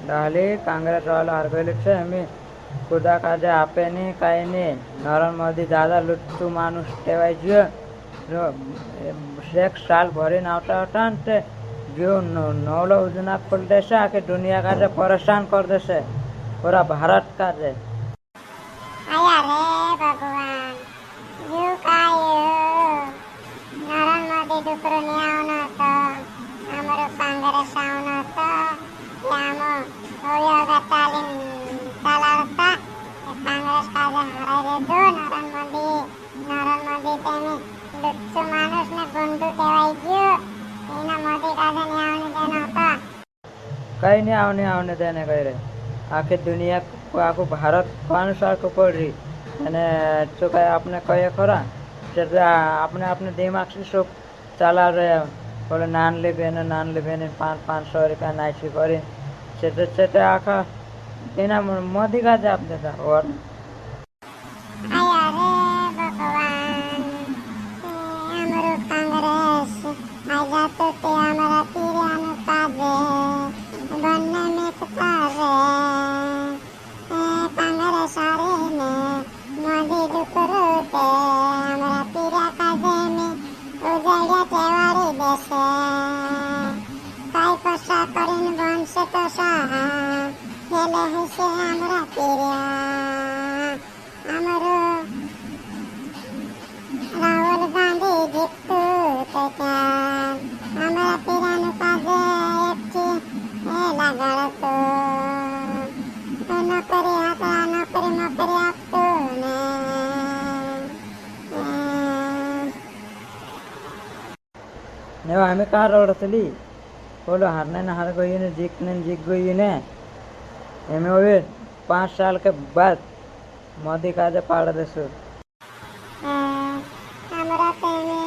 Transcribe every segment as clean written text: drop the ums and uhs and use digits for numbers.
डाली कांग्रेस वाला हरगेली છે એમ ખુદા કાજે આપે નહીં કાંઈ નહીં. નરેન્દ્ર મોદી દાદા લૂંટતું માણસ કહેવાય છે. જો 1 સાલ ભરીને આવતા હતા ને તે जो नौलो योजना खोल देશે આખી દુનિયા કાજે પરેશાન કરી દેશે પૂરા ભારત કાજે. આયા રે ભગવાન યુ કાયો નરેન્દ્ર મોદી દુકરો ને આવનો હતો અમારો કોંગ્રેસ આવનો હતો આમો હોયો ગતાલીન તાલાવતા કોંગ્રેસ કાજે હરાઈ દો. નરેન્દ્ર મોદી તેની લુચ્ચુ માણસ ને ગુંડુ કહેવાય ગયો. એના મોદી કાજે ને આવને દેનો હતો કઈ નહીં આવને તેને કહી રહે આખી દુનિયા આખું ભારત કોણ સરખું પડી અને શું કહે આપણે કહીએ ખરા આપણે દિમાગથી શું ચલા રહે બોલે નાનલી બેને 500 રૂપિયા નાખી કરી છે આખા એના મોદી કાજે આપ દેતા ઓર આયા રે ભગવાન અમારો કોંગ્રેસ આજા તો તે અમારા તીરાનું કાજે બંને મેકતા રે કોંગ્રેસ આરે ને મોદી દુકરો તે અમારા તીરા કાજે ને ઉજાડ્યા તેવાડી દેશે કાઈ પૈસા કરીને બનશે તો સા હેલે હશે અમારા તીરા અમારો રાહુલ ગાંધી જીતતું તો અમારા તીરાનું કાજે એકથી લગાડતો નોકરી આપતું ને અમે કાં રડતલી બોલો હારને હાર ગઈ ને જીત ગઈ ને એમ હવે 5 साल के बाद मोदी काजे पाड़ देसु हमरा तेने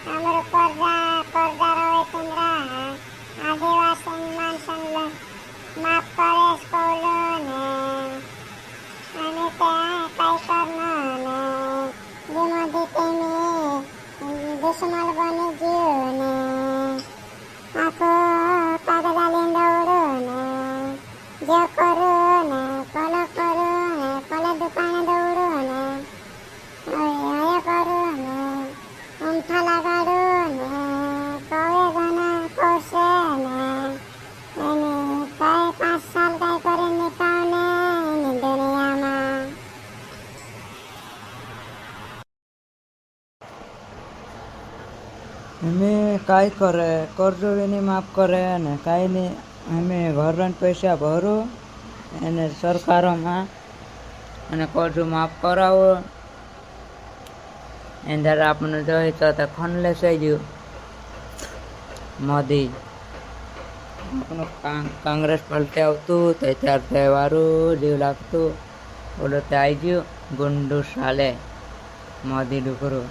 हमर कर्जा रहे केंद्रा आदिवासी मानसन माफ करे स्कूलो ने અને તે કાઈ કરનો ને જે મોદી તેને દુશ્મન બની ગયો ને આખો કાગદાલી દોડો ને જે કરો ને કોલે દુકાને દોડો ને હવે કરો ને ઊંઠા લગાડો ને કવે ઘણા કોશે ને એને કઈ 5 साल કઈ કરે નીકાળ ને એની દુનિયામાં અમે કાંઈ કરે કરજો એની માફ કરે ને કાંઈ નહીં અમે ઘરના પૈસા ભરો એને સરકારોમાં અને કરજો માફ કરાવો એંધાર આપણને જોઈએ તો ખન લેસાઈ ગયું મોદી આપણું કોંગ્રેસ પલટે આવતું તો ત્યાર તહેવારું જેવું લાગતું બોલો તે આવી ગયું ગુંડુ સાલે મોદી ડુકરું